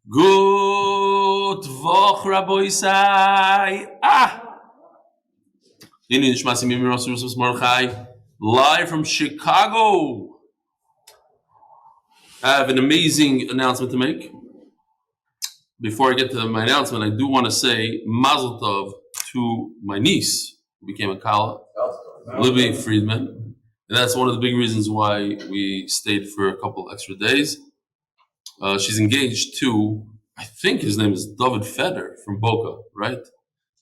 Good Voch, Rabboisai. Leilu Nishmas Chaim Oren, live from Chicago. I have an amazing announcement to make. Before I get to my announcement, I do want to say Mazel Tov to my niece, who became a Kala, Libby Friedman. And that's one of the big reasons why we stayed for a couple extra days. She's engaged to, I think his name is David Feder from Boca, right?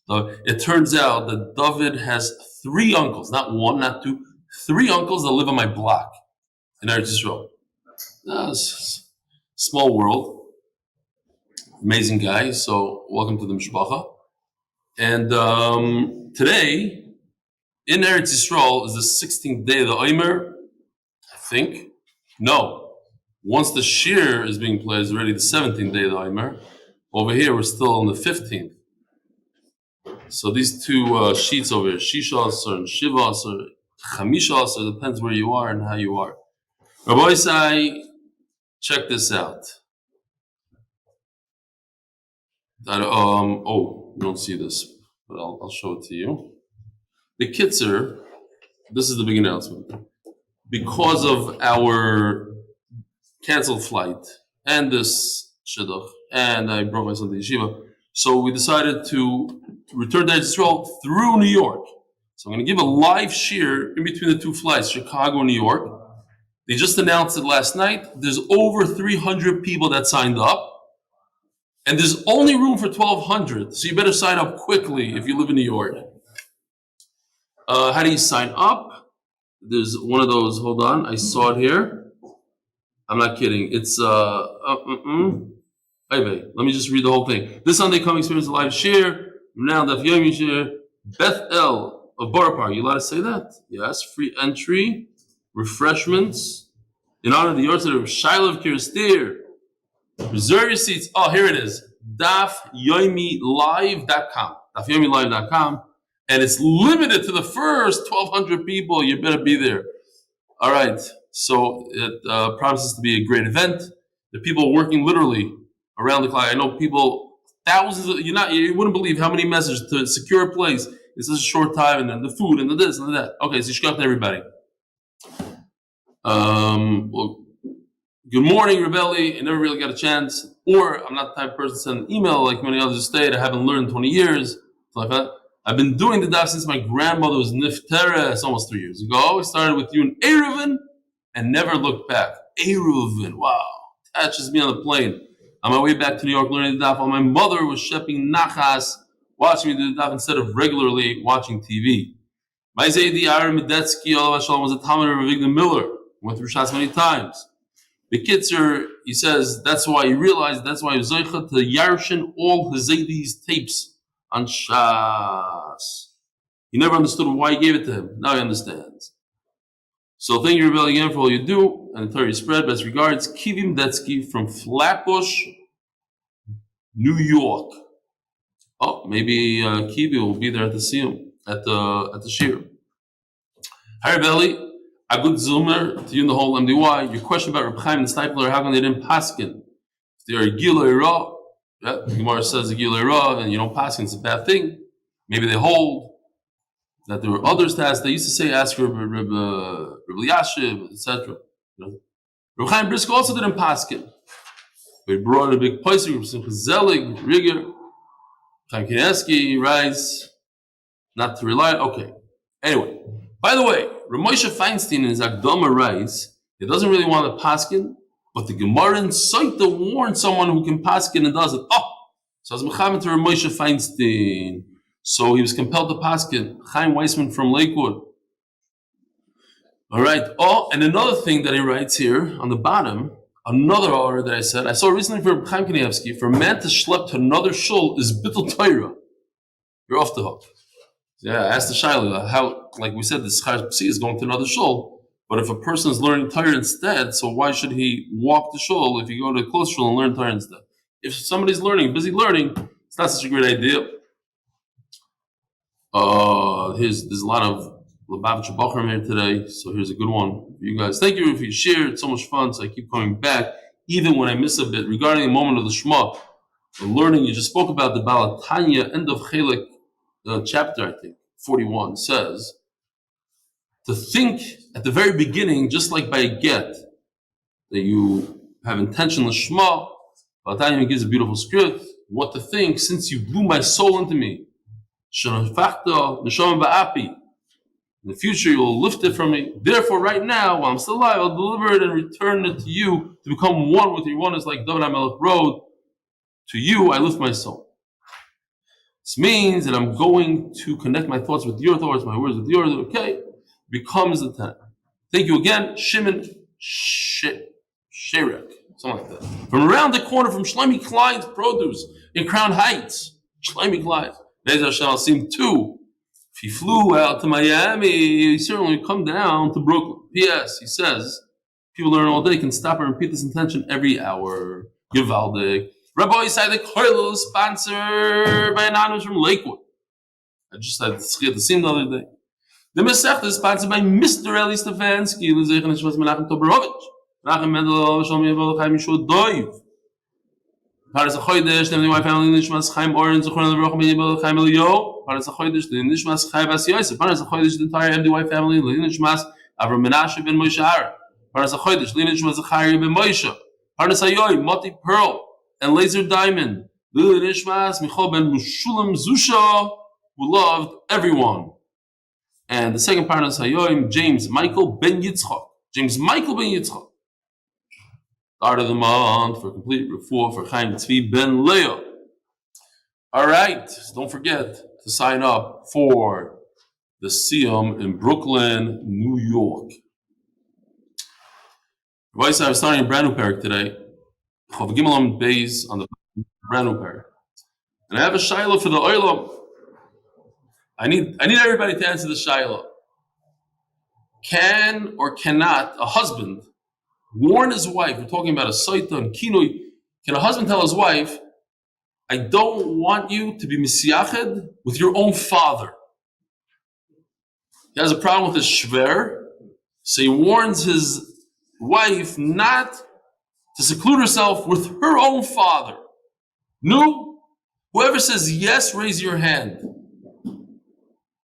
It turns out that David has three uncles, not one, not two, three uncles that live on my block in Eretz Yisrael. Small world. Amazing guy. So welcome to the Mishpacha. And today, in Eretz Yisrael, is the 16th day of the Omer, I think. No. Once the Shir is being played, it's already the 17th day of the Omer. Over here, we're still on the 15th. So these two sheets over here, Shisha Asar and Shiva Asar, Chamisha Asar, depends where you are and how you are. Rabbi Isai, check this out. You don't see this, but I'll show it to you. The Kitzer, this is the big announcement. Because of our canceled flight and this shidduch, and I brought my son to yeshiva, so we decided to return to Israel through New York. So I'm going to give a live shir in between the two flights, Chicago and New York. They just announced it last night. There's over 300 people that signed up, and there's only room for 1,200. So you better sign up quickly if you live in New York. How do you sign up? There's one of those. Hold on, I saw it here. I'm not kidding. It's let me just read the whole thing. This Sunday, come experience a live shir. Now, Daf Yomi shir. Beth El of Borough Park. You allowed to say that? Yes. Free entry, refreshments in honor of the Yortzeit of Shiloh of Kirstir. Reserve your seats. Oh, here it is. DafYomiLive.com. DafYomiLive.com. And it's limited to the first 1,200 people. You better be there. All right. So it promises to be a great event. The people working literally around the clock. I know people, thousands of, you wouldn't believe how many messages to secure a place in such a short time, and then the food and the this and the that. Okay, so you should go to everybody. Well, good morning, Rebelli. I never really got a chance, or I'm not the type of person to send an email like many others stayed. I haven't learned in 20 years. Like that. I've been doing the daf since my grandmother was Nifteres almost 3 years ago. We started with you in Erevin and never looked back. Erevin, wow, catches me on the plane. On my way back to New York learning the daf, while my mother was shepping nachas, watching me do the daf instead of regularly watching TV. My Zaidi Aaron Medetsky, Allah Shalom, was a Talmud of Avigdor Miller. Went through shots many times. The Kitzer, he says, that's why he realized, that's why he was Zoicha to Yarshin all his Zaidi's tapes on Shas. He never understood why he gave it to him. Now he understands. So thank you, Rebel, again for all you do and the Torah spread. Best regards, Kivim Detsky from Flatbush, New York. Oh, maybe Kivi will be there to see him at the shir. Hi, Rebelli. A good zoomer to you in the whole MDY. Your question about Reb Chaim and Stipler, how come they didn't paskin? If they are Giloi Ra, yeah, the Gemara says a Giloi Ra, and you don't paskin, it's a bad thing. Maybe they hold that there were others to ask. They used to say, ask Reb Eliyahu, etc. Reb Chaim Briscoe also didn't paskin. We brought a big poison group, Simcha Zelig, Rigger, Chaim Kineski, writes, not to rely. Okay. Anyway, by the way, Ramosha Feinstein in his Akdama writes, he doesn't really want to paskin, but the Gemara in Sotah warned someone who can paskin and doesn't. Oh, so as Mechamed to Ramosha Feinstein. So he was compelled to paskin. Chaim Weissman from Lakewood. All right. Oh, and another thing that he writes here on the bottom, another order that I saw recently for Chaim Kanievsky, for a man to schlep to another shul is bittul Torah. You're off the hook. Yeah, ask the Shaila how, like we said, the Sotah is going to another shul. But if a person is learning Torah instead, so why should he walk the shul if you go to a close shul and learn Torah instead? If somebody's busy learning, it's not such a great idea. There's a lot of Lubavitcher Bochum here today, so here's a good one for you guys. Thank you for your share. It's so much fun, so I keep coming back. even when I miss a bit. Regarding the moment of the Shema, the learning you just spoke about, the Balatanya, end of Chelik, chapter, I think, 41, says, to think at the very beginning, just like by a get, that you have intention Shema, Balatanya gives a beautiful script, what to think, since you blew my soul into me. In the future, you will lift it from me. Therefore, right now, while I'm still alive, I'll deliver it and return it to you to become one with your oneness, like David HaMelech wrote, to you I lift my soul. This means that I'm going to connect my thoughts with your thoughts, my words with yours. Okay, becomes the time. Thank you again, Shimon Sherek, something like that. From around the corner, from Shlomi Klein's produce in Crown Heights, Shlomi Klein. Lazer shall seem too. If he flew out to Miami, he certainly would come down to Brooklyn. P.S. He says, people learn all day, can stop and repeat this intention every hour. Givaldic. Rabbi Isai the Koilel, sponsored by Anonymous from Lakewood. I just had the scene the other day. The Masechta is sponsored by Mr. Eli Stefansky, Leilu Nishmas Menachem Toporowitz. Menachem Toporowitz. Paras HaChodesh, the MDY Family, Leilu Nishmas Chaim Oren, Zechariah, Eliyahu. Paras HaChodesh, the Nishmas Chaim Yosef. Paras HaChodesh, the Entire MDY Family, Leilu Nishmas Avraham Menashe ben Moshe Aaron. Paras HaChodesh, Leilu Nishmas Zechraya ben Moshe. Paras HaYoi, Motty, PERL, and Lazer Diamond. Leilu Nishmas Michael ben Mushulam Zosha, who loved everyone. And the second Paras HaYoi, James Michael ben Yitzchak. James Michael ben Yitzchak. Start of the month for complete refuah for Chaim Tzvi ben Leo. All right, don't forget to sign up for the Siyum in Brooklyn, New York. I was starting a brand new parak today. Amud Beis on the brand new parak, and I have a shaila for the oilam. I need everybody to answer the shaila. Can or cannot a husband warn his wife? We're talking about a Sotah and kinui. Can a husband tell his wife, I don't want you to be misyached with your own father? He has a problem with his shver, so he warns his wife not to seclude herself with her own father. No? Whoever says yes, raise your hand.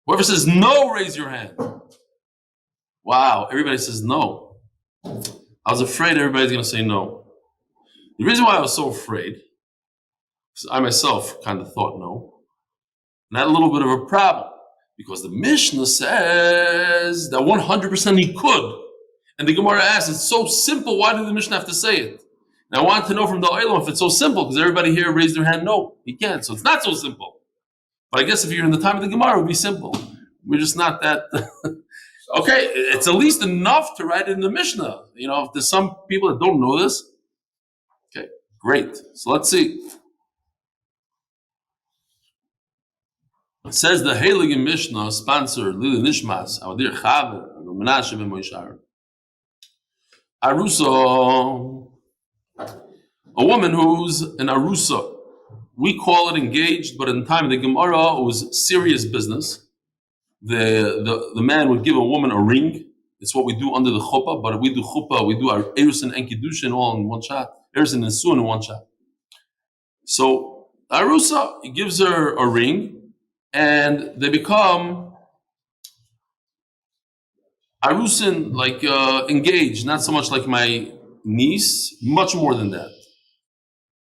Whoever says no, raise your hand. Wow, everybody says no. I was afraid everybody's going to say no. The reason why I was so afraid, because I myself kind of thought no, and I had a little bit of a problem, because the Mishnah says that 100% he could. And the Gemara asks, it's so simple, why did the Mishnah have to say it? And I wanted to know from the Olam if it's so simple, because everybody here raised their hand, no, he can't. So it's not so simple. But I guess if you're in the time of the Gemara, it would be simple. We're just not that... Okay, it's at least enough to write it in the Mishnah. You know, if there's some people that don't know this. Okay, great. So let's see. It says the Heilige Mishnah sponsor Leilu Nishmas Chaim Oren. Arusa, a woman who's an arusa. We call it engaged, but in the time of the Gemara, it was serious business. The man would give a woman a ring. It's what we do under the chuppah, but we do chuppah, we do our erusin and kiddushin all in one shot. Erusin and suin in one shot. So arusa, he gives her a ring, and they become arusin, like engaged, not so much like my niece, much more than that.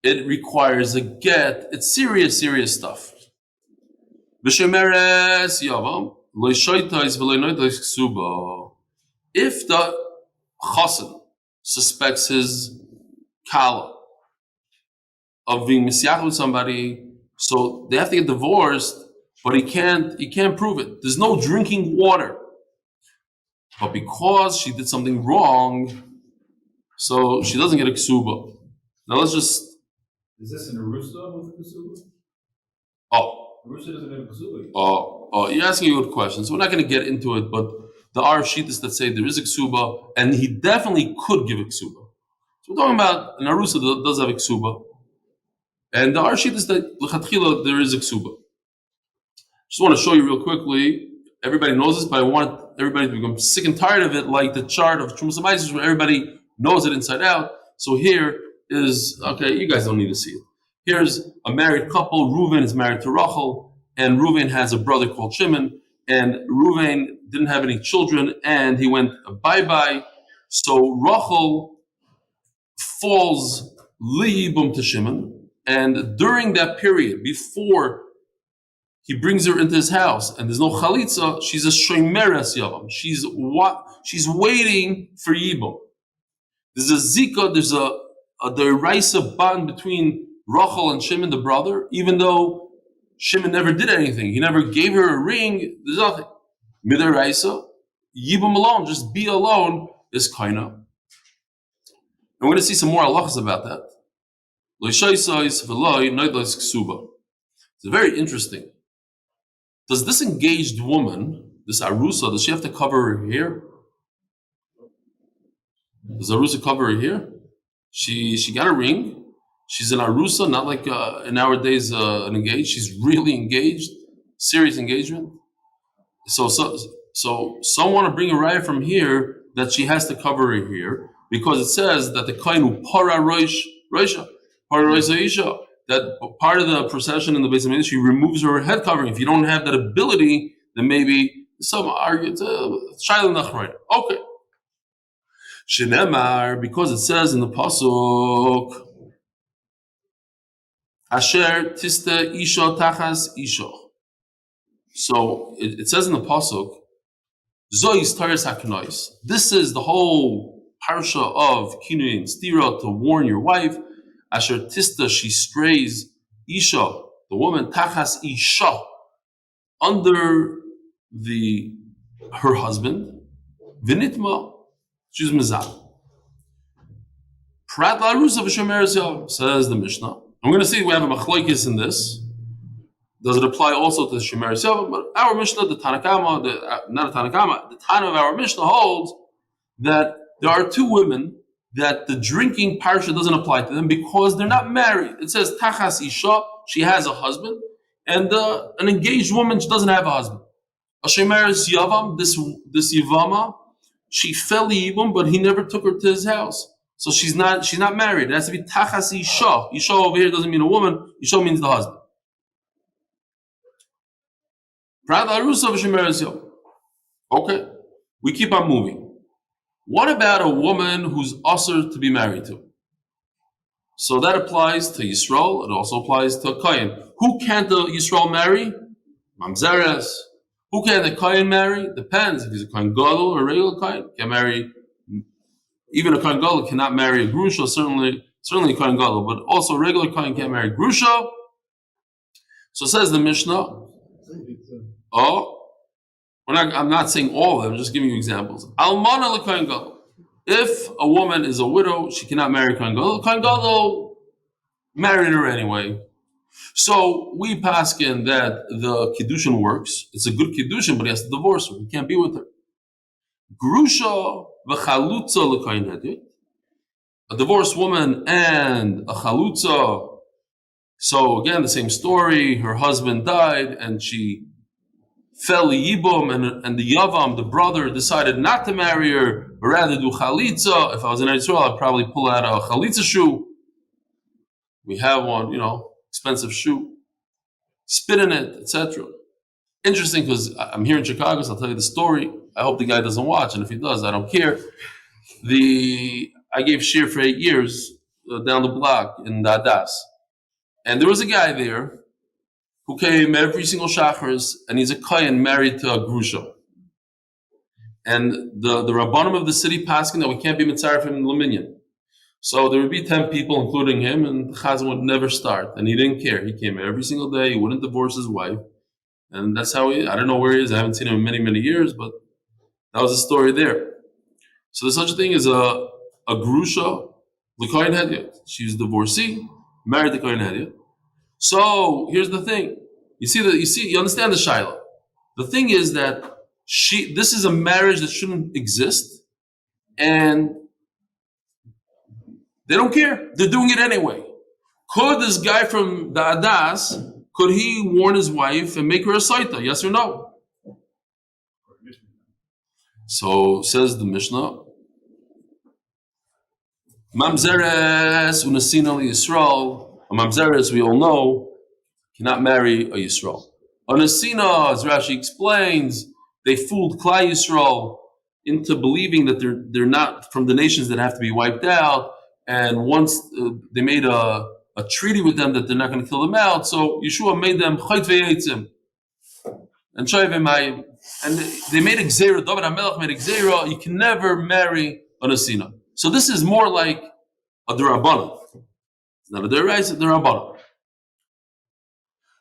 It requires a get. It's serious stuff. B'shemeres yavam. If the chassan suspects his kala of being misyach with somebody, so they have to get divorced, but he can't prove it. There's no drinking water. But because she did something wrong, so she doesn't get a ksuba. Now let's just... Is this an arusa with a ksuba? Oh. Arusa doesn't have a ksuba. Oh, you're asking a good question. So we're not going to get into it, but there are shittas that say there is a ksuba, and he definitely could give a ksuba. So we're talking about an arusa that does have a ksuba, and there are shittas that l'chatchila there is a ksuba. Just want to show you real quickly. Everybody knows this, but I want everybody to become sick and tired of it, like the chart of Trumas Hamaisos, where everybody knows it inside out. So here is, okay, you guys don't need to see it. Here's a married couple. Reuven is married to Rachel, and Reuven has a brother called Shimon, and Reuven didn't have any children, and he went bye-bye. So Rachel falls liyibum to Shimon, and during that period, before he brings her into his house, and there's no chalitza, she's a shomeres yavam. She's waiting for yibum. There's a zika, there's a deraisa bond between Rachel and Shimon, the brother, even though Shimon never did anything. He never gave her a ring. There's nothing. Midaraisa, yibum alone, just be alone, is kaina. And we're going to see some more halachas about that. It's very interesting. Does this engaged woman, this arusa, does she have to cover her hair? Does arusa cover her hair? She got a ring. She's an arusa, not like in our days an engaged. She's really engaged, serious engagement. So some want to bring a raya from here that she has to cover her hair because it says that the kainu para roisha that part of the procession in the Beis Hamikdash, she removes her head covering. If you don't have that ability, then maybe some argue it's shaila nachroid. Okay. Shenemar, because it says in the pasuk, Asher tiste isha tachas isha. So it says in the pasuk, Zois taris haknois. This is the whole parsha of kinuyin stira, to warn your wife. Asher tista, she strays isha, the woman, tachas isha, under her husband. Vinitma, she's mizah. Prat la'arusa v'shomeres yav, says the Mishnah. I'm going to see we have a machlokes in this. Does it apply also to the shomeres yav? But our Mishnah, the Tanakama, not the Tanakama, the Tana of our Mishnah holds that there are two women that the drinking parsha doesn't apply to them because they're not married. It says tachas isha, she has a husband, and an engaged woman, she doesn't have a husband. A shomeres yavam, this yivama, she fell yibum, but he never took her to his house. So she's not married. It has to be tachas isha. Isha over here doesn't mean a woman. Isha means the husband. Okay, we keep on moving. What about a woman who's usher to be married to? So that applies to Yisrael. It also applies to a Kohen. Who can't the Yisrael marry? Mamzeres. Who can the Kohen marry? Depends. If he's a Kohen Gadol or a regular Kohen, can marry. Even a Kohen Gadol cannot marry a Grusha. Certainly a Kohen Gadol, but also a regular Kohen can't marry Grusha. So says the Mishnah. I'm not saying all of them, I'm just giving you examples. Almana l'kohen gadol. If a woman is a widow, she cannot marry kohen gadol. Kohen gadol married her anyway. So we paskin that the kiddushin works. It's a good kiddushin, but he has to divorce her. He can't be with her. Grusha v'chalutza l'kohen hadit. A divorced woman and a chalutza. So again, the same story. Her husband died, and she fell yibum, and the yavam, the brother, decided not to marry her, but rather do chalitza. If I was in Israel, I'd probably pull out a chalitza shoe. We have one, expensive shoe. Spit in it, etc. Interesting, because I'm here in Chicago, so I'll tell you the story. I hope the guy doesn't watch, and if he does, I don't care. I gave shir for 8 years down the block in Dadas. And there was a guy there who came every single shacharis, and he's a kohen married to a grusha. And the rabbanim of the city paskin that we can't be mitzaref him in Laminyan. So there would be 10 people, including him, and the chazan would never start. And he didn't care. He came every single day. He wouldn't divorce his wife. And that's how I don't know where he is. I haven't seen him in many, many years, but that was the story there. So there's such a thing as a grusha, the kohen hedyot. She's a divorcee, married to kohen hedyot. So here's the thing. You understand the shaila. The thing is that this is a marriage that shouldn't exist, and they don't care. They're doing it anyway. Could this guy from the Adas, could he warn his wife and make her a Sotah? Yes or no? So says the Mishnah. Mamzeres unesina Yisrael. A mamzeres, we all know, cannot marry a Yisrael. Unesina, as Rashi explains, they fooled Klal Yisrael into believing that they're not from the nations that have to be wiped out. And once they made a treaty with them that they're not going to kill them out, so Yeshua made them chayt ve'etzim and shoyv v'mayim. And they made a gzeira. David HaMelech made a gzeira. You can never marry a nesina. So this is more like a derabbanan. It's not a deraisa, it's a derabbanan.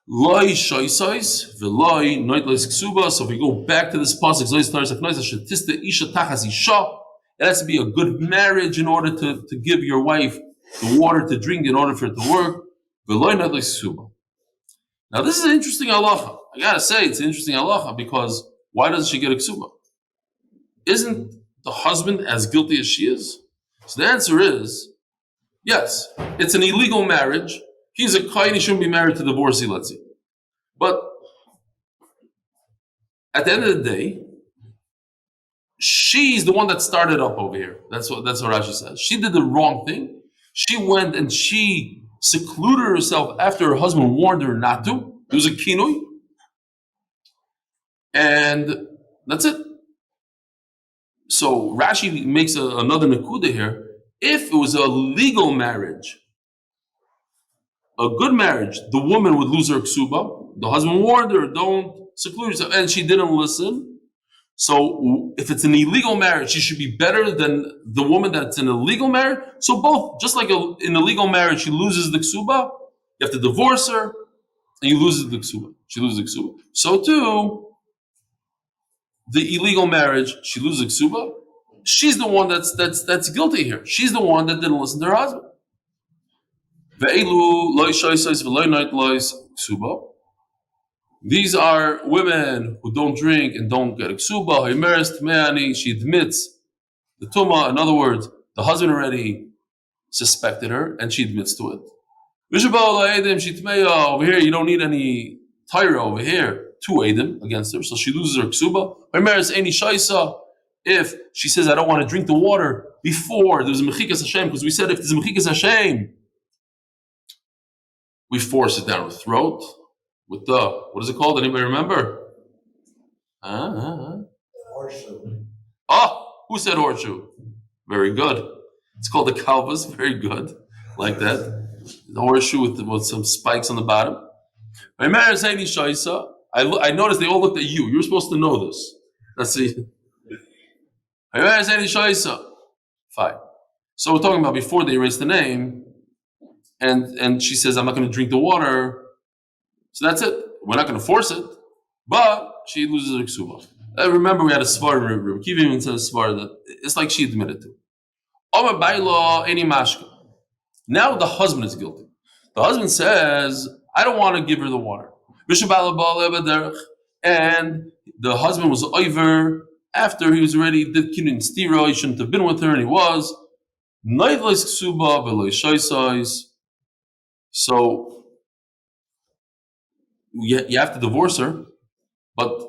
Loi shoisais v'loi noitleis ksuba. So if we go back to this pasuk, zois taris haknois shetista isha tachas isha. It has to be a good marriage in order to give your wife the water to drink in order for it to work. V'loi noitleis ksuba. Now this is an interesting halacha. I gotta say it's an interesting halacha because why doesn't she get a ksuba? Isn't the husband as guilty as she is? So the answer is yes. It's an illegal marriage. He's a kohen, he shouldn't be married to the divorcee, let's say. But at the end of the day, she's the one that started up over here. That's what Rashi says. She did the wrong thing. She went and she secluded herself after her husband warned her not to. It was a kinui. And that's it. So Rashi makes another nakuda here. If it was a legal marriage, a good marriage, the woman would lose her ksuba. The husband warned her, don't seclude yourself, and she didn't listen. So if it's an illegal marriage, she should be better than the woman that's in a legal marriage. So both, just like in a legal marriage, she loses the ksuba, you have to divorce her, and you lose the ksuba. She loses the ksuba. So too, the illegal marriage, she loses the ksuba. She's the one that's guilty here. She's the one that didn't listen to her husband. These are women who don't drink and don't get a ksuba. She admits the tumah. In other words, the husband already suspected her and she admits to it. Over here, you don't need any Torah over here to aid them against her. So she loses her ksuba. If she says, I don't want to drink the water before there's a mechikas Hashem, because we said if there's a mechikas Hashem, we force it down her throat with the, what is it called? Anybody remember? Horseshoe. Oh, who said horseshoe? Very good. It's called the kalvas. Very good. Like that. The horseshoe with some spikes on the bottom. I noticed they all looked at you. You're supposed to know this. Let's see. Fine. So we're talking about before they erase the name, and she says, I'm not going to drink the water. So that's it. We're not going to force it, but she loses her ksuba. Remember, we had a svar in Rebbe Kiva even said a svar that it's like she admitted to. Now the husband is guilty. The husband says, I don't want to give her the water. And the husband was over after he was already did kinun stira. He shouldn't have been with her, and he was. So you have to divorce her, but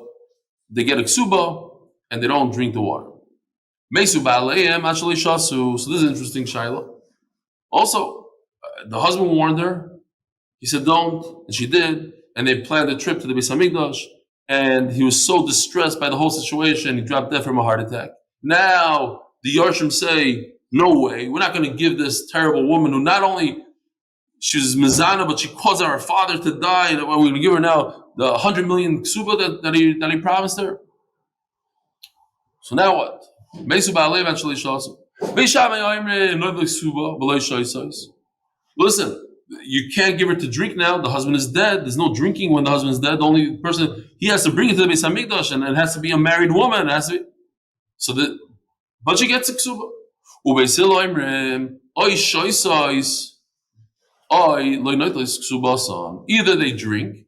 they get a ksuba and they don't drink the water. So this is interesting, Shaila. Also, the husband warned her. He said, don't, and she did, and they planned a trip to the Beis Hamikdash, and he was so distressed by the whole situation, he dropped dead from a heart attack. Now, the Yarshim say, no way, we're not going to give this terrible woman who not only she was mizana, but she caused our father to die, that we're going to give her now the 100 million ksuba that he promised her. So now what? Listen, you can't give her to drink now. The husband is dead. There's no drinking when the husband is dead. The only person, he has to bring it to the Beis Hamikdash, and it has to be a married woman. It has to be. But she gets a ksuba. Either they drink,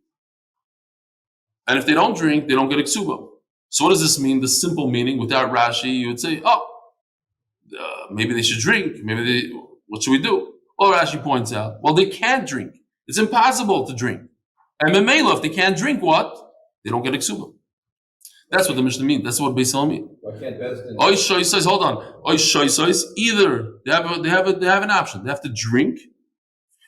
and if they don't drink, they don't get a ksuba. So what does this mean? The simple meaning, without Rashi, you would say, maybe they should drink. What should we do? Well, Rashi points out, well, they can't drink. It's impossible to drink. And Memela, if they can't drink, what? They don't get a ksuba. That's what the Mishnah means. That's what Beis Hillel means. Why can't Bezdin? Oy shoy says, hold on. Oy shoy says, either they have an option. They have to drink.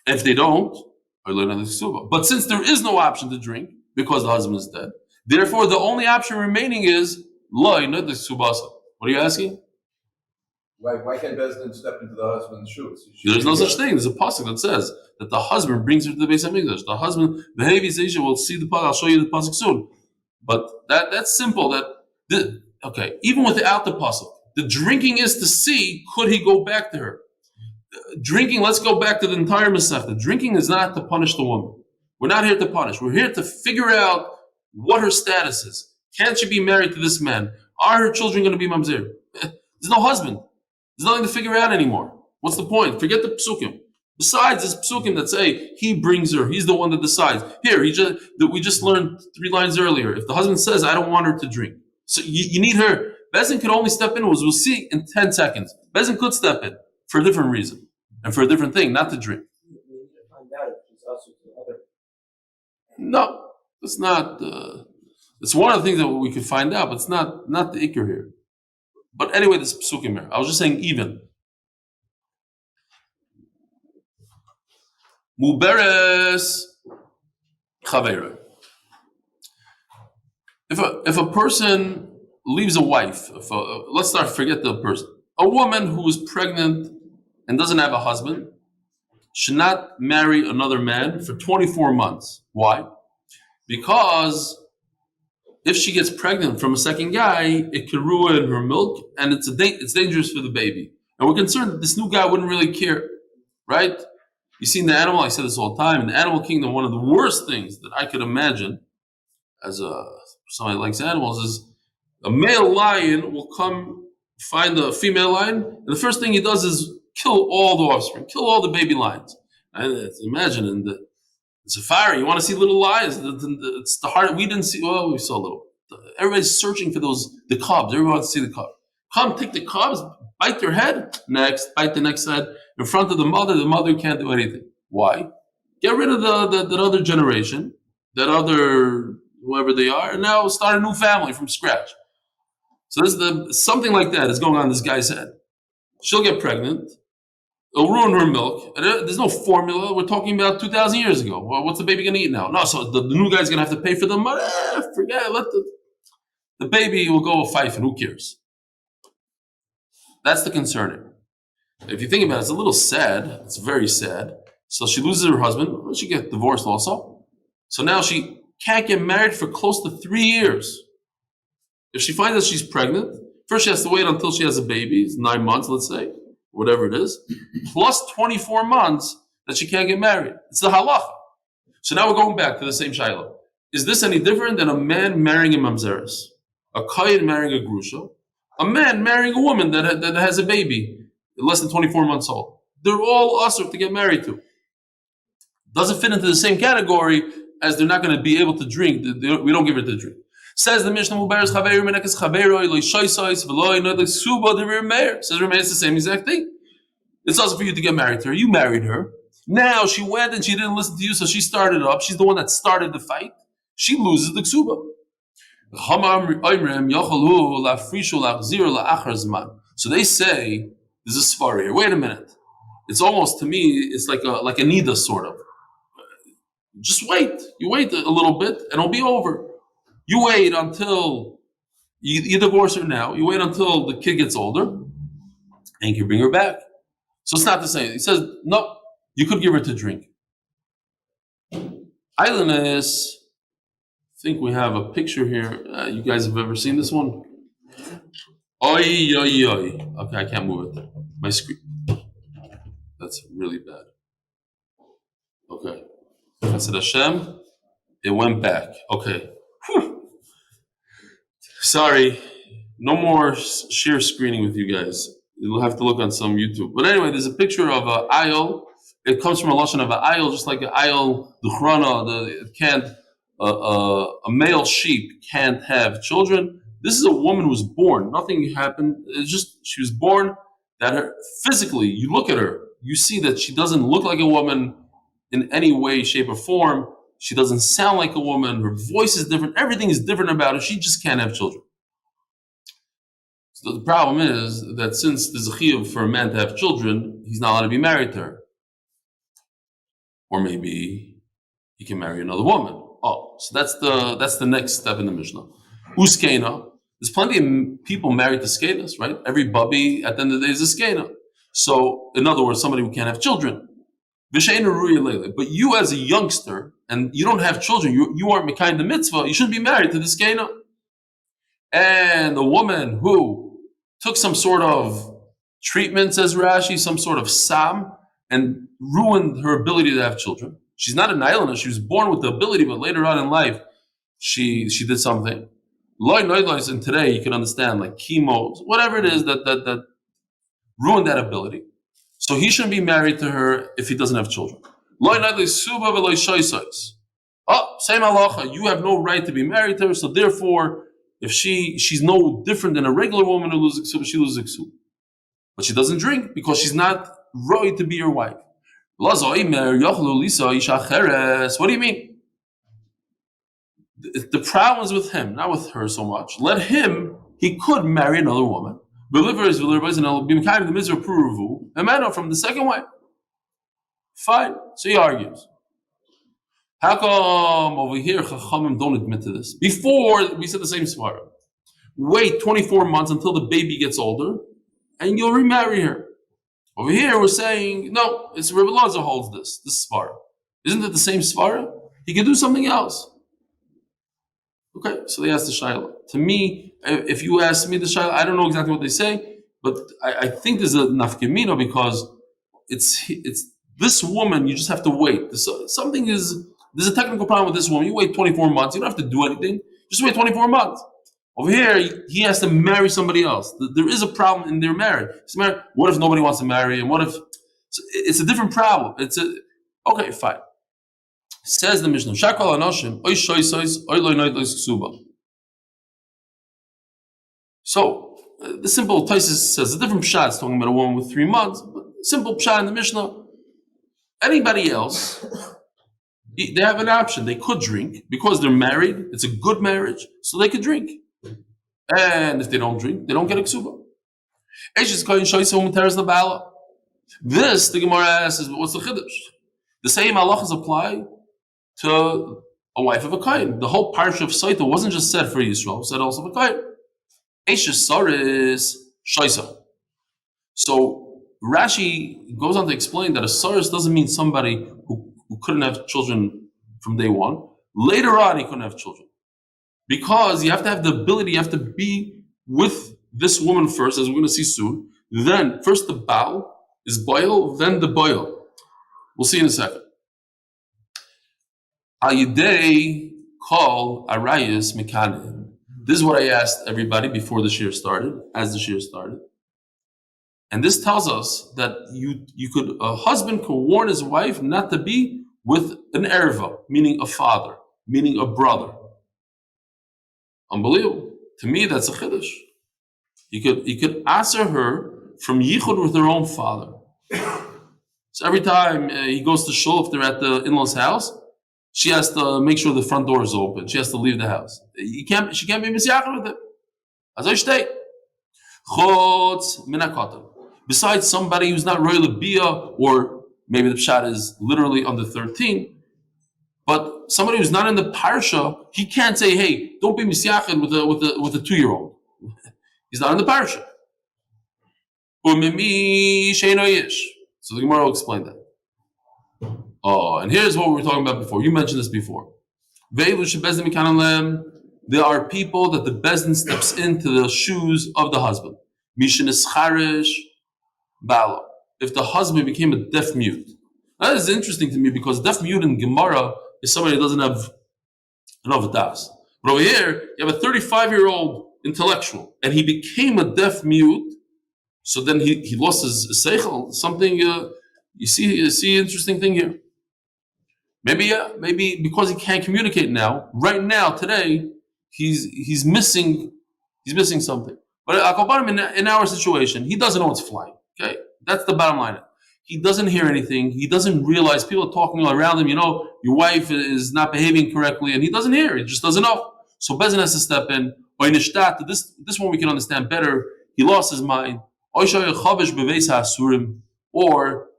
And if they don't, but since there is no option to drink because the husband is dead, therefore the only option remaining is loy not the subasa. What are you asking? Why can't Bezdin step into the husband's shoes? There's no such thing. There's a pasuk that says that the husband brings her to the Beis Hamikdash. The husband, the Hevi Zeisha, will see the pasuk. I'll show you the pasuk soon. But that's simple. Okay, even without the pasuk, the drinking is to see could he go back to her. Drinking. Let's go back to the entire Masechta. Drinking is not to punish the woman. We're not here to punish. We're here to figure out what her status is. Can she be married to this man? Are her children going to be mamzer? There's no husband. There's nothing to figure out anymore. What's the point? Forget the psukim. Besides this psukim that say he brings her, he's the one that decides. Here, we just learned 3 lines earlier. If the husband says, I don't want her to drink, so you need her. Bezin could only step in, we'll see in 10 seconds. Bezin could step in for a different reason and for a different thing, not to drink. No, it's not. It's one of the things that we could find out, but it's not the ikr here. But anyway, this psukim here. I was just saying even. Muberes chaveira. If a person leaves a wife, let's forget the person. A woman who is pregnant and doesn't have a husband should not marry another man for 24 months. Why? Because if she gets pregnant from a second guy, it could ruin her milk, and it's dangerous for the baby. And we're concerned that this new guy wouldn't really care, right? You see in the animal, I say this all the time, in the animal kingdom, one of the worst things that I could imagine as somebody who likes animals is a male lion will come find a female lion, and the first thing he does is kill all the offspring, kill all the baby lions. And imagine in the safari, you want to see little lions. It's the hard. We didn't see. Well, we saw little. Everybody's searching for the cubs. Everyone wants to see the cubs. Come, take the cubs, bite their head. Next, bite the next head in front of the mother. The mother can't do anything. Why? Get rid of that other generation, that other whoever they are, and now start a new family from scratch. So something like that is going on in this guy's head. She'll get pregnant. It'll ruin her milk. There's no formula. We're talking about 2,000 years ago. Well, what's the baby going to eat now? No, so the new guy's going to have to pay for the money. Forget it. The baby will go a fife, and who cares? That's the concerning. If you think about it, it's a little sad. It's very sad. So she loses her husband. She gets divorced also. So now she can't get married for close to 3 years. If she finds that she's pregnant, first she has to wait until she has a baby. It's 9 months, let's say. Whatever it is, plus 24 months that she can't get married. It's the halacha. So now we're going back to the same shiloh. Is this any different than a man marrying a mamzeres, a kohen marrying a grusha, a man marrying a woman that has a baby less than 24 months old? They're all usher to get married to. Doesn't fit into the same category as they're not going to be able to drink. We don't give her to drink. Says the Mishnah, Muberes chaveru menekes chaveru loy shoysois v'loy no suba the Rameir. Says Rameir, it's the same exact thing. It's also for you to get married to her. You married her. Now she went and she didn't listen to you, so she started up. She's the one that started the fight. She loses the ksuba. So they say, there's a svar here. Wait a minute. It's almost, to me, it's like a nida sort of. Just wait. You wait a little bit and it'll be over. You wait until you divorce her now. You wait until the kid gets older, and you bring her back. So it's not the same. He says, no, you could give her to drink. Islandness, I think we have a picture here. You guys have ever seen this one? Oi, oi, oi. Okay, I can't move it. My screen. That's really bad. Okay. I said Hashem. It went back. Okay. Whew. Sorry, no more share screening with you guys. You'll have to look on some YouTube. But anyway, there's a picture of an ayol. It comes from a lashon of an ayol, just like an ayol duchrana. It can't. A male sheep can't have children. This is a woman who was born. Nothing happened. It's just she was born. That her physically, you look at her, you see that she doesn't look like a woman in any way, shape, or form. She doesn't sound like a woman. Her voice is different. Everything is different about her. She just can't have children. So the problem is that since there's a chiyuv for a man to have children, he's not allowed to be married to her. Or maybe he can marry another woman. Oh, so that's the next step in the Mishnah. Uskena. There's plenty of people married to skenas, right? Every bubby at the end of the day is a skena. So, in other words, somebody who can't have children. But you as a youngster, and you don't have children, you aren't Mikhail the mitzvah, you shouldn't be married to the skena. And a woman who took some sort of treatment, says Rashi, some sort of sam, and ruined her ability to have children. She's not an island, she was born with the ability, but later on in life, she did something. And today you can understand, like chemo, whatever it is that ruined that ability. So he shouldn't be married to her if he doesn't have children. Oh, same halacha. You have no right to be married to her. So therefore, if she's no different than a regular woman who loses ksuba, she loses ksuba. But she doesn't drink because she's not right to be your wife. What do you mean? The problem is with him, not with her so much. He could marry another woman. And it'll be kind of the mitzvah pruvu, a man from the second wife. Fine. So he argues. How come over here Chachamim don't admit to this? Before we said the same svara. Wait 24 months until the baby gets older, and you'll remarry her. Over here we're saying no. It's Rebbe Lazer holds this svara. Isn't it the same svara? He can do something else. Okay, so they asked the Shaila. To me, if you ask me the Shaila, I don't know exactly what they say, but I think there's a nafkemino because it's this woman. You just have to wait. There's a technical problem with this woman. You wait 24 months. You don't have to do anything. Just wait 24 months. Over here, he has to marry somebody else. There is a problem in their marriage. What if nobody wants to marry him? What if it's a different problem? Okay, fine. Says the Mishnah, Shakal Anoshim, Oy Shoisois, Oy Loinoidos Ksuba. So, the simple Taisis says a different pshat, it's talking about a woman with 3 months, but simple pshat in the Mishnah. Anybody else, they have an option. They could drink because they're married. It's a good marriage, so they could drink. And if they don't drink, they don't get a ksuba. This, the Gemara asks, what's the chiddush? The same halachas apply to a wife of a kohen. The whole parsha of Sotah wasn't just said for Yisrael, it was said also for kohen. Eishes saris shoisa. So Rashi goes on to explain that a saris doesn't mean somebody who couldn't have children from day one. Later on, he couldn't have children. Because you have to have the ability, you have to be with this woman first, as we're going to see soon. Then, first the Baal is boil, then the boil. We'll see in a second. Ayidei call arayis mekanim. This is what I asked everybody before the shir started, as the shir started. And this tells us that a husband could warn his wife not to be with an erva, meaning a father, meaning a brother. Unbelievable. To me, that's a chiddush. You could answer her from yichud with her own father. So every time he goes to shul, if they're at the in-laws' house, she has to make sure the front door is open. She has to leave the house. She can't be misyachar with it. As I state, chutz minakatan. Besides somebody who's not royal bia, or maybe the pshat is literally under 13, but somebody who's not in the parsha, he can't say, "Hey, don't be misyachar with a 2-year-old." He's not in the parsha. So the Gemara will explain that. Oh, and here's what we were talking about before. You mentioned this before. There are people that the bezdin steps into the shoes of the husband. If the husband became a deaf mute. That is interesting to me because deaf mute in Gemara is somebody that doesn't have enough das. But over here, you have a 35-year-old intellectual, and he became a deaf mute. So then he lost his seichel. Something you see interesting thing here. Maybe because he can't communicate now. Right now, today, he's missing something. But in our situation, he doesn't know it's flying. Okay, that's the bottom line. he doesn't hear anything. He doesn't realize people are talking all around him. Your wife is not behaving correctly, and he doesn't hear. He just doesn't know. So Bezin has to step in. This one we can understand better. He lost his mind. Or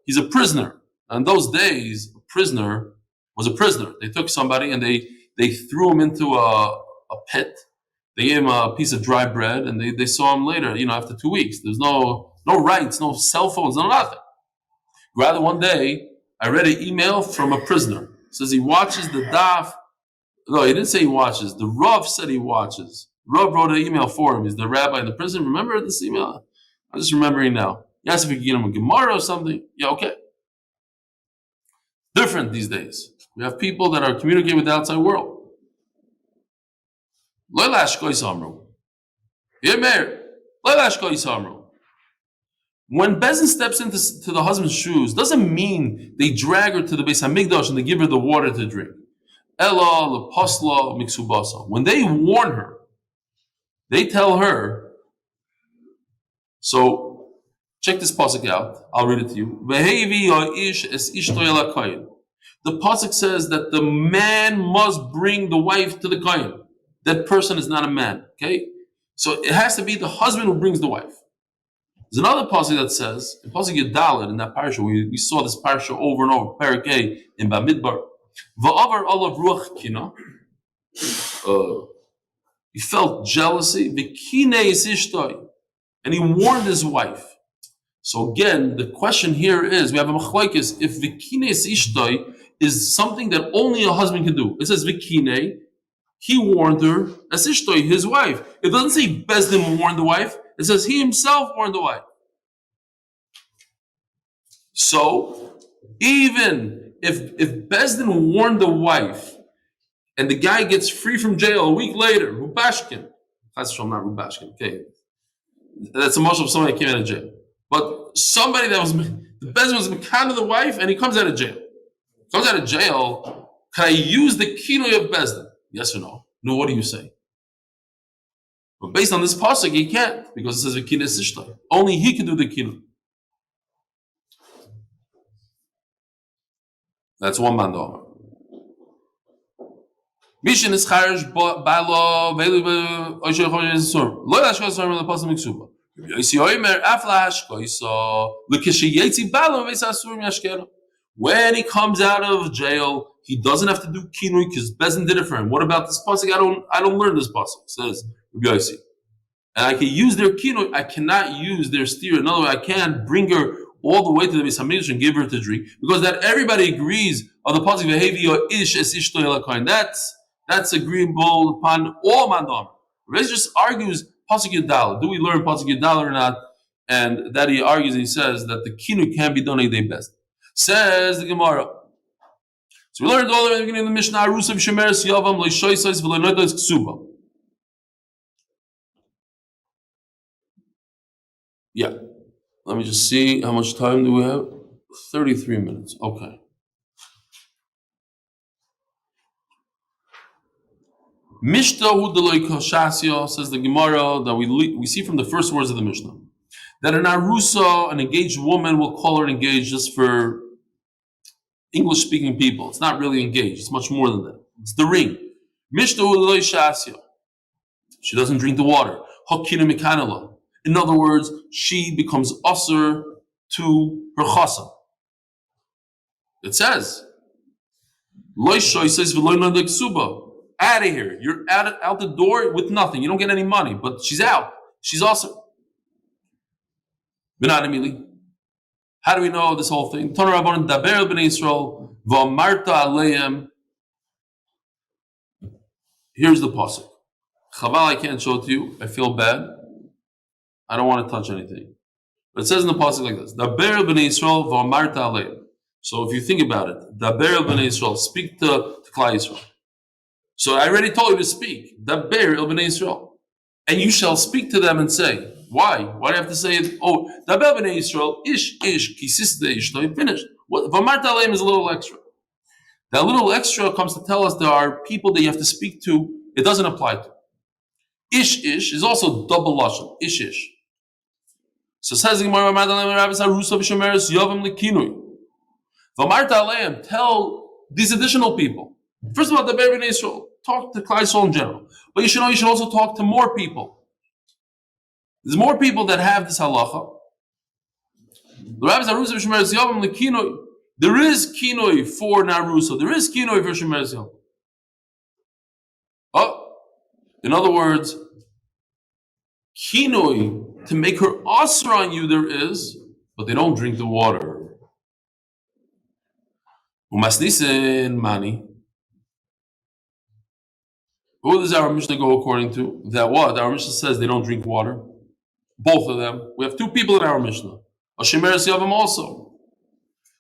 he's a prisoner. And those days, a prisoner was a prisoner. They took somebody and they threw him into a pit. They gave him a piece of dry bread, and they saw him later, after 2 weeks. There's no rights, no cell phones, no nothing. Rather, one day, I read an email from a prisoner. It says he watches the daf. No, he didn't say he watches. The Rav said he watches. Rav wrote an email for him. He's the rabbi in the prison. Remember this email? I'm just remembering now. He asked if he could get him a Gemara or something. Yeah, okay. Different these days. We have people that are communicating with the outside world. When Bezin steps into the husband's shoes, doesn't mean they drag her to the Beis Hamikdash and they give her the water to drink. When they warn her, they tell her. So check this pasuk out. I'll read it to you. The pasuk says that the man must bring the wife to the kohen. That person is not a man. Okay, so it has to be the husband who brings the wife. There's another pasuk that says in pasuk Yadalit in that parsha. We saw this parsha over and over. Parak A in Bamidbar. Va'avar olav ruach kina. He felt jealousy. V'kine is ishtoi. And he warned his wife. So again, the question here is, we have a machlokes, if v'kine is ishtoi is something that only a husband can do. It says v'kine, he warned her as ishtoi, his wife. It doesn't say Bezdin warned the wife. It says he himself warned the wife. So even if Bezdin warned the wife and the guy gets free from jail a week later, Rubashkin, that's not Rubashkin, okay. That's a motion of somebody that came out of jail. But somebody that was, the Bezdin was Mekan of the wife and he comes out of jail. Comes out of jail, can I use the kinoi of Bezdin? Yes or no? No, what do you say? But based on this pasuk, he can't, because it says v'kinei sishtai. Only he can do the kinoi. That's one man domer. Mishin is charish balo velu oishay chodesh sur. Lo yashkos sur the pasuk miksuba. Yosi oimer afla hashkoisa l'kishay yetzi balo v'esasur miyashkero. When he comes out of jail, he doesn't have to do kinui because Bezin did it for him. What about this pasuk? I don't learn this pasuk. It says Yosi, and I can use their kinui. I cannot use their steer. In other words, I can't bring her all the way to the Beis Hamikdash and give her to drink, because that everybody agrees on the pasuk behavior ish es ishto elakain. That's agreeable upon all mandam. Rez just argues pasuk yadal. Do we learn pasuk yadal or not? And that he argues. He says that the kinu can be done a day best. Says the Gemara. So we learned all the way at the beginning of the Mishnah. Rusav shemeres yavam leishoisais v'leinotos ksuba. Yeah. Let me just see, how much time do we have? 33 minutes. Okay. Mishtahu deloy koshasya, says the Gemara, that we see from the first words of the Mishnah, that an arusa, an engaged woman, will call her engaged just for English-speaking people. It's not really engaged. It's much more than that. It's the ring. Mishtahu deloy shasya. She doesn't drink the water. Hakina mekanela. In other words, she becomes usher to her chasam. It says, out of here. You're out the door with nothing. You don't get any money, but she's out. She's usher. How do we know this whole thing? Here's the pasuk. Chaval, I can't show it to you. I feel bad. I don't want to touch anything. But it says in the pasuk like this: Daber b'nei Yisrael v'amarta aleim. So if you think about it, Daber b'nei Yisrael, speak to Klal Yisrael. So I already told you to speak. Daber b'nei Yisrael, and you shall speak to them and say, why? Why do you have to say it? Oh, Daber b'nei Yisrael, ish kisisde ishto, finished. V'amarta aleim is a little extra. That little extra comes to tell us there are people that you have to speak to. It doesn't apply to. Ish is also double lashon. Ish. So says the Gemara, tell these additional people. First of all, the Bnei Israel, talk to Klal Yisrael in general. But you should also talk to more people. There's more people that have this halacha. The rabbis Arusa v'Shemeres Yavam lekinoi. There is kinoi for Narusa. There is kinoi for Shemeres Yavam. Oh, in other words, kinoi to make her asr on you there is, but they don't drink the water. Umasnisen mani. Who does our Mishnah go according to? That what? Our Mishnah says they don't drink water. Both of them. We have two people in our Mishnah. A Shemeres Yavam also.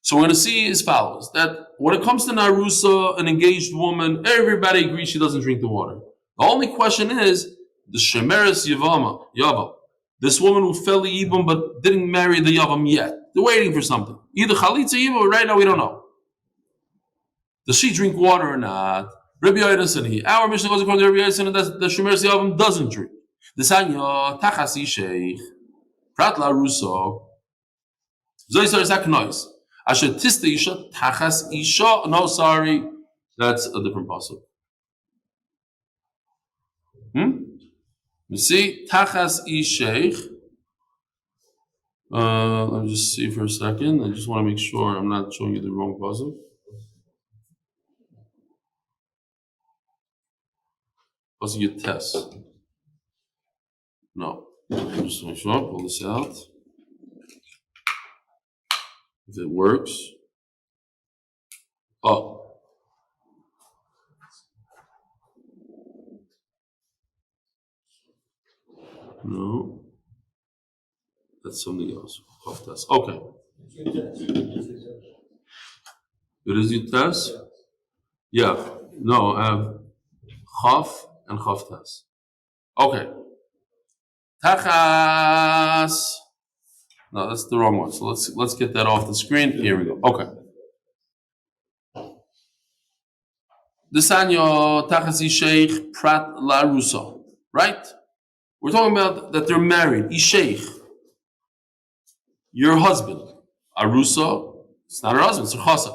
So we're going to see as follows, that when it comes to Narusa, an engaged woman, everybody agrees she doesn't drink the water. The only question is, the Shemeres Yavam, this woman who fell Yibam but didn't marry the Yavam yet. They're waiting for something. Either Chalitza Yibam or right now we don't know. Does she drink water or not? Rabbi Yochanan, our Mishnah goes according to Rabbi Yochanan that the Shemeres Yavam doesn't drink. The Sanya Tachasi Sheikh Prat La Russo Zoisar Zak Noise. Asher Tista Isha Tachas Isha. No, sorry, that's a different pasuk. You see, Tachas Isheikh. Let me just see for a second. I just want to make sure I'm not showing you the wrong pasuk. Pasuk you test. No, just make sure. Pull this out. If it works. Oh. No. That's something else. Okay. It is your test? Yeah. No, I have Chaf and Chaf test. Okay. Tachas. No, that's the wrong one. So let's get that off the screen. Here we go. Okay. The Sanyo Tachasi Sheikh Prat La Rusa. Right? We're talking about that they're married. Isheikh. Your husband. Arusa. It's not her husband, it's her chasa.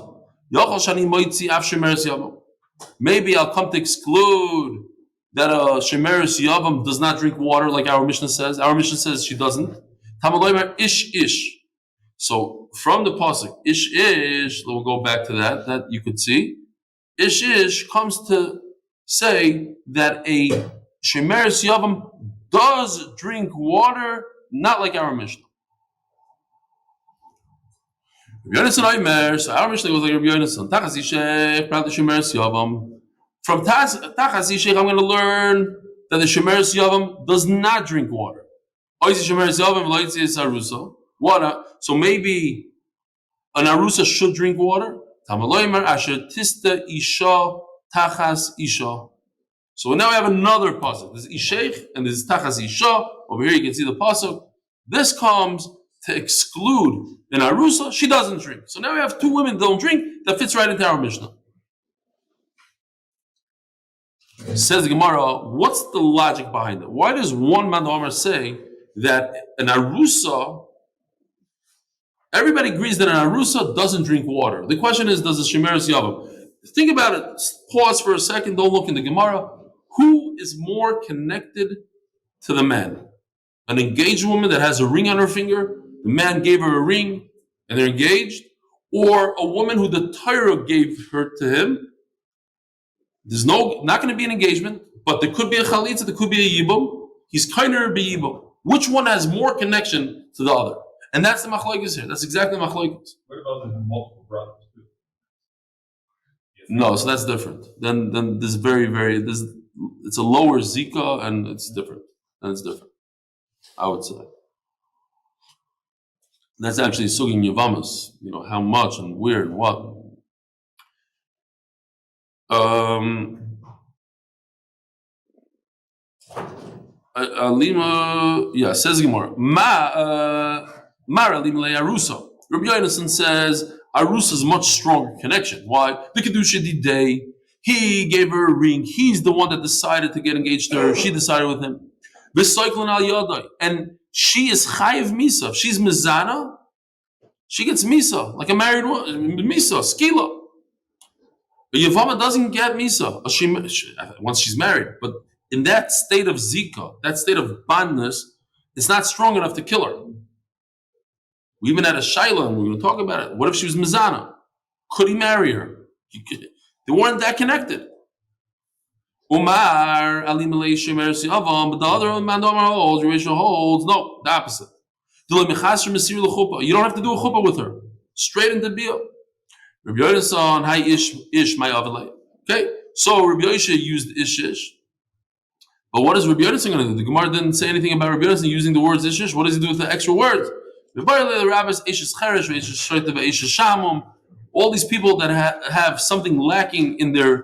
Yochel Shani Moitzi Af Shemeres Yavam. Maybe I'll come to exclude that Shemeres Yavam does not drink water like our Mishnah says. Our Mishnah says she doesn't. Ish ish. So from the pasuk ish ish, we'll go back to that you could see. Ish ish comes to say that a Shemeres Yavam does drink water, not like our Mishnah. So our Mishnah goes like Rabbi Yochanan. Tachas Yishech, Prat Shemeres Yavam. From Tachas Yishech, I'm going to learn that the Shemeres Yavam does not drink water. Water. So maybe an arusa should drink water. So now we have another pasuk. This is Isheich and this is Tachas Isha. Over here you can see the pasuk. This comes to exclude an arusa. She doesn't drink. So now we have two women that don't drink. That fits right into our Mishnah. Says the Gemara, what's the logic behind it? Why does one man say that an arusa, everybody agrees that an arusa doesn't drink water? The question is, does the Shemeres Yavam? Think about it. Pause for a second. Don't look in the Gemara. Who is more connected to the man? An engaged woman that has a ring on her finger. The man gave her a ring, and they're engaged, or a woman who the Torah gave her to him. There's not going to be an engagement, but there could be a chalitza, there could be a yibum. He's kinder be yibum. Which one has more connection to the other? And that's the machlokes here. That's exactly the machlokes. What about the multiple brothers too? No, so that's different. Then there's it's a lower zika and it's different. I would say. That's actually suging yavamas. You know, how much and where and what. Alima, says Gemara. Mara lima le arusa. Rabbi Yochanan says arusa is much stronger connection. Why? The kedusha day. He gave her a ring. He's the one that decided to get engaged to her. She decided with him. And she is chayiv misa. If she's mizana, she gets misa, like a married woman, misa, skila. But Yavama doesn't get misa once she's married. But in that state of zika, that state of bondness, it's not strong enough to kill her. We even had a shaila, and we were going to talk about it. What if she was mizana? Could he marry her? They weren't that connected. Umar Ali Malaysia Mercy Avam, but the other Mandamar holds, Yeshua holds, no, the opposite. You don't have to do a chuppah with her. Straight into Bia. Rabbi Yonasan, hi ish my avalei. Okay, so Rabbi Yosha used ish. But what is Rabbi Yonasan going to do? The Gemara didn't say anything about Rabbi Yonasan using the words ish. What does he do with the extra words? The rabbis ish cheresh, ish shoyta, ish shamum. All these people that have something lacking in their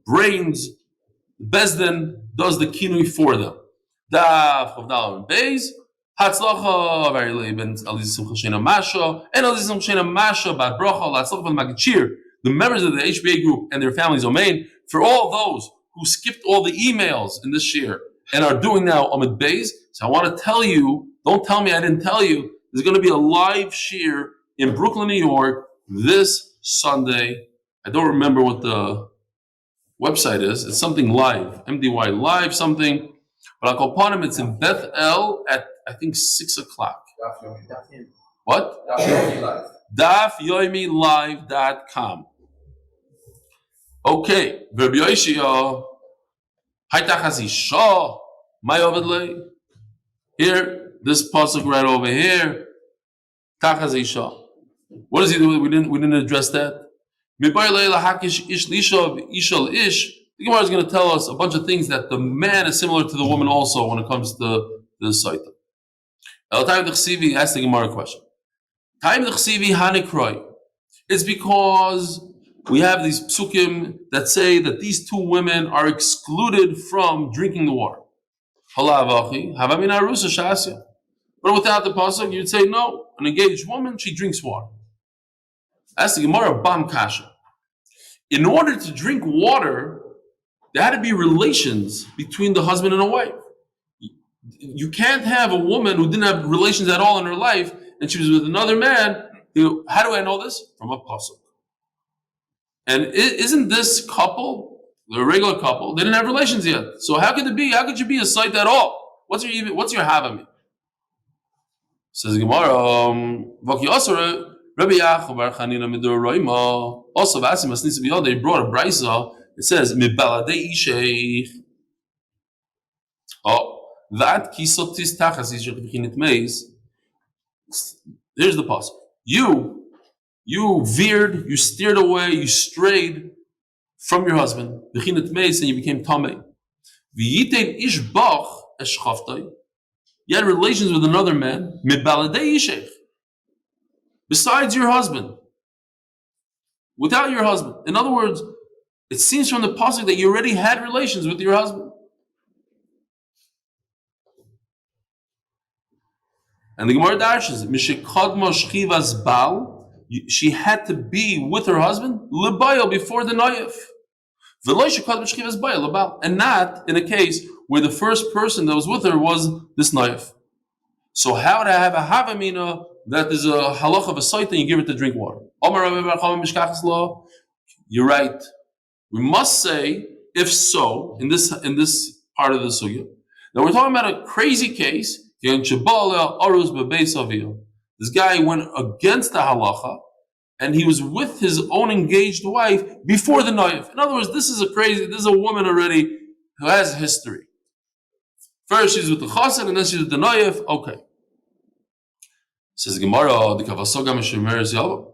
brains, Bezdin does the kinui for them. Daf Amud Beis. Hatzlacha very leben Elizim Chashena Masha and Elizim Chashena Masha Bad Bracha Latzlacha and Magachir, the members of the HBA Group and their families. Amen. For all those who skipped all the emails in this year and are doing now Amud Beis, so I want to tell you. Don't tell me I didn't tell you. There's going to be a live shir in Brooklyn, New York, this Sunday. I don't remember what the website is. It's something live, MDY live something. But I'll call upon him. It's in Beth El at I think 6 o'clock. Daf Yomi. What? Daf Yomi Live. DafYomiLive.com. Okay. Verb Yoshia. Haytachazisha. My overlay. Here, this pasuk right over here. Tachazisha. What does he do? We didn't address that. The Gemara is going to tell us a bunch of things that the man is similar to the woman also when it comes to the Sotah. El Taim D'Chsivi asked the Gemara a question. Taim D'Chsivi Hanikroi. It's because we have these psukim that say that these two women are excluded from drinking the water. But without the pasuk, you'd say no. An engaged woman, she drinks water. Ask the Gemara Bam Kasha. In order to drink water, there had to be relations between the husband and the wife. You can't have a woman who didn't have relations at all in her life, and she was with another man. How do I know this? From a pasuk. And isn't this couple, the regular couple, they didn't have relations yet? So how could it be? How could you be a site at all? What's your havami? Says Gemara, Voch Yosef, Rabbi Yaakov Bar Chanina Midur Roima. Also, Vasim Asnisa Biyod, they brought a brisa. It says, "Mibaladei isheich." Oh, that kisotis tachas is bechinit meis. Here's the pasuk. You veered, you steered away, you strayed from your husband, bechinit meis, and you became tamei. V'yitein ishbach eschaftai. You had relations with another man. Mibaladei isheich. Besides your husband, without your husband. In other words, it seems from the pasuk that you already had relations with your husband. And the Gemara dashes, Mishikadma Shchivas Baal, she had to be with her husband, Lebayel, before the Noyef. And not in a case where the first person that was with her was this Noyef. So how to have a Havamina that is a halach of a site and you give it to drink water? You're right. We must say, if so, in this part of the sugya, now we're talking about a crazy case. This guy went against the halacha, and he was with his own engaged wife before the noyef. In other words, this is a woman already who has a history. First she's with the chassan, and then she's with the noyef. Okay. Says Gemara, the kavasoga mishemeres yalom.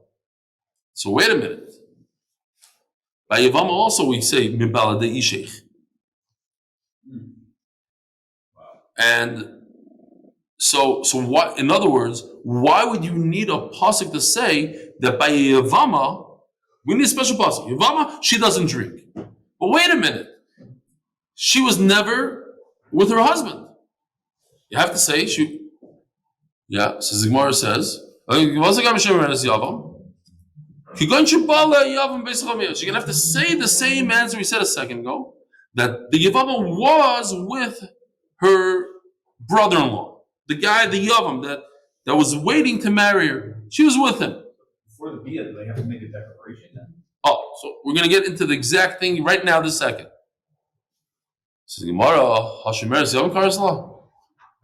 So wait a minute. By Yavama also we say mibala de ishech. And so what? In other words, why would you need a pasuk to say that by Yavama we need a special pasuk? Yavama, she doesn't drink. But wait a minute, she was never with her husband. You have to say she. Yeah, so Gemara says, she's gonna have to say the same answer we said a second ago, that the Yavama was with her brother-in-law. The guy, the Yavam, that was waiting to marry her. She was with him. Before the Bia, do they have to make a declaration then? Oh, so we're going to get into the exact thing right now this second. Says Gemara, Hashemeres Yavam Karsla.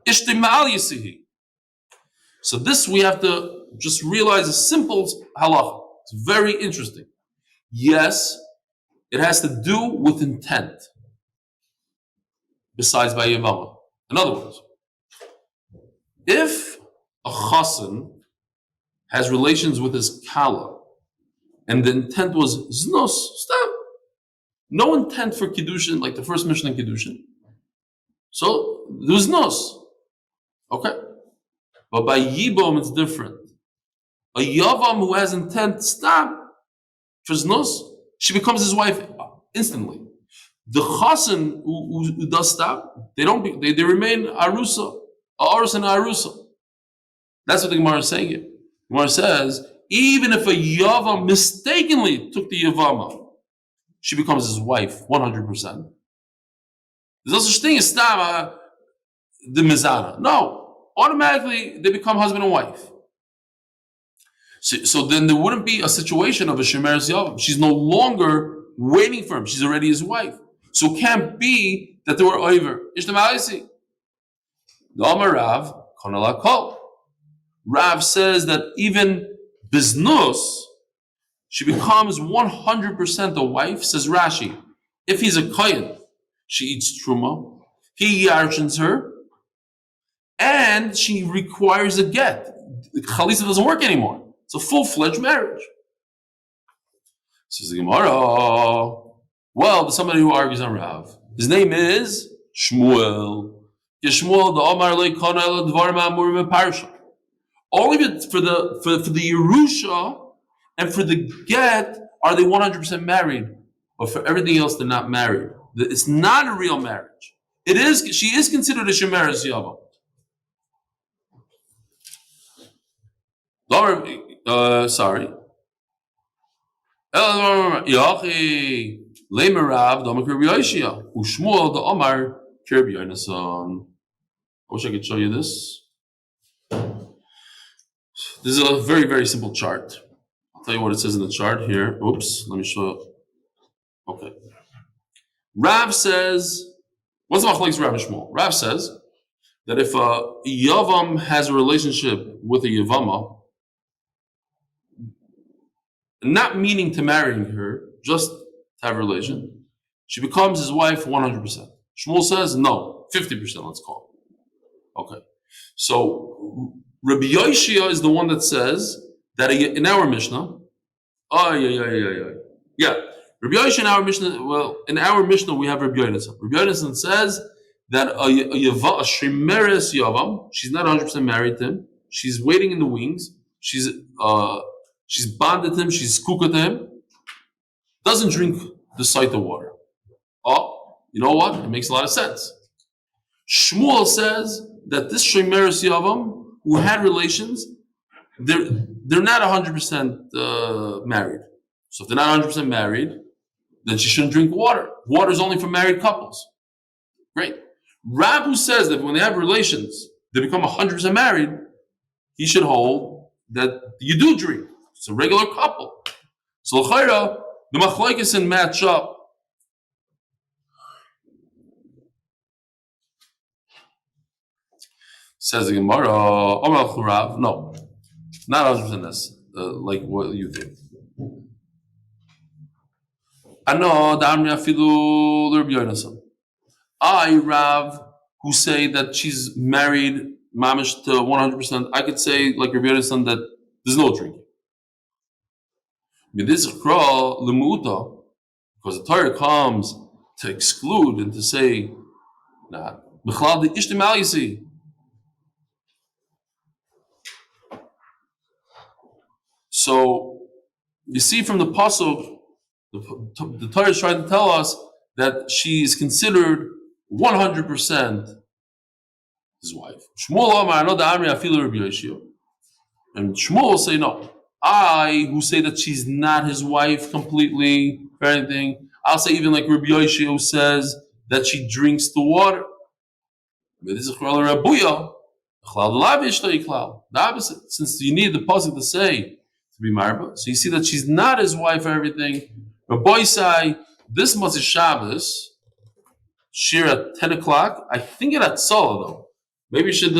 Ishtimal Yisihi. So this we have to just realize a simple halacha. It's very interesting. Yes, it has to do with intent. Besides by Yavama. In other words, if a chassan has relations with his kala, and the intent was znos, stop. No intent for kiddushin, like the first mission in kiddushin. So there was znos. Okay. But by yibom it's different. A yavam who has intent, stop, for znos, she becomes his wife instantly. The chassan who does stop, they remain arusa, arus and arusa. That's what the Gemara is saying here. The Gemara says, even if a yavam mistakenly took the yavama, she becomes his wife 100%. There's no such thing as stop the mizana. No, automatically they become husband and wife. So then there wouldn't be a situation of a shemeres yavam. She's no longer waiting for him. She's already his wife. So it can't be that they were over. The Amar Rav, Konala Kol. Rav says that even biznus, she becomes 100% a wife, says Rashi. If he's a kohen, she eats truma, he yarshins her, and she requires a get. The chalisa doesn't work anymore. It's a full-fledged marriage. Says the Gemara. Well, there's somebody who argues on Rav. His name is Shmuel. Yeshmuel the Omar le Kona le Dvarim Amurim Parsha. Only for the Yehusha and for the get are they 100% married, but for everything else they're not married. It's not a real marriage. It is. She is considered a shemeres yavam. Sorry. Lemerav Domak Rabbi Yoshia, Ushmuel the Omar Kirbi Yonason. I wish I could show you this. This is a very, very simple chart. I'll tell you what it says in the chart here. Oops, let me show you. Okay. Rav says, what's the machlokes Rav and Shmuel? Rav says that if a Yavam has a relationship with a Yavama, not meaning to marrying her, just to have a relation, she becomes his wife 100%. Shmuel says no, 50%, let's call it. Okay. So Rabbi Yoshia is the one that says that in our Mishnah, yeah. Rabbi Yoshia in our Mishnah, in our Mishnah we have Rabbi Yonasan. Rabbi Yonasan says that a shemeres yavam, she's not 100% married to him. She's waiting in the wings. She's bonded to him. She's kukah to him. Doesn't drink the Sotah water. Oh, you know what? It makes a lot of sense. Shmuel says that this shemeres yavam who had relations, they're not 100% married. So if they're not 100% married, then she shouldn't drink water. Water is only for married couples. Great. Rav who says that when they have relations, they become 100% married, he should hold that you do drink. It's a regular couple. So l'chayra, the machlokes and match up. Says the Gemara, Rav, no, not 100% this, like what you think. I know I, Rav, who say that she's married mamish to 100%, I could say like Rabbi Yonasan that there's no drinking. Because the Torah comes to exclude and to say, nah, so you see from the pasuk, the Torah is trying to tell us that she is considered 100% his wife. Shmuel Amar, I know the Amri Afilu Rabbi Yoshia, and Shmuel will say no. I, who say that she's not his wife completely for anything, I'll say even like Rabbi Yoshia who says that she drinks the water. Since you need the pasuk to say to be marba, so you see that she's not his wife or everything. Rabbi say this Motzei Shabbos shir at 10 o'clock. I think it's at Sotah though. Maybe you should.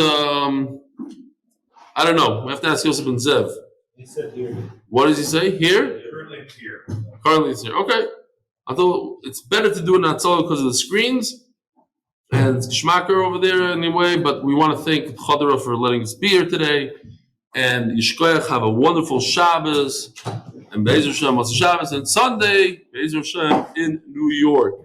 I don't know. We have to ask Yosef and Zev. He said here. What does he say here? Currently it's here. Currently it's here. Okay. I thought it's better to do it at Sotah because of the screens. And it's Geschmacker over there anyway, but we want to thank Chodera for letting us be here today. And Yishkoyach, have a wonderful Shabbos. And Be'ez Hashem, Motzei Shabbos, and Sunday, Be'ez Hashem in New York.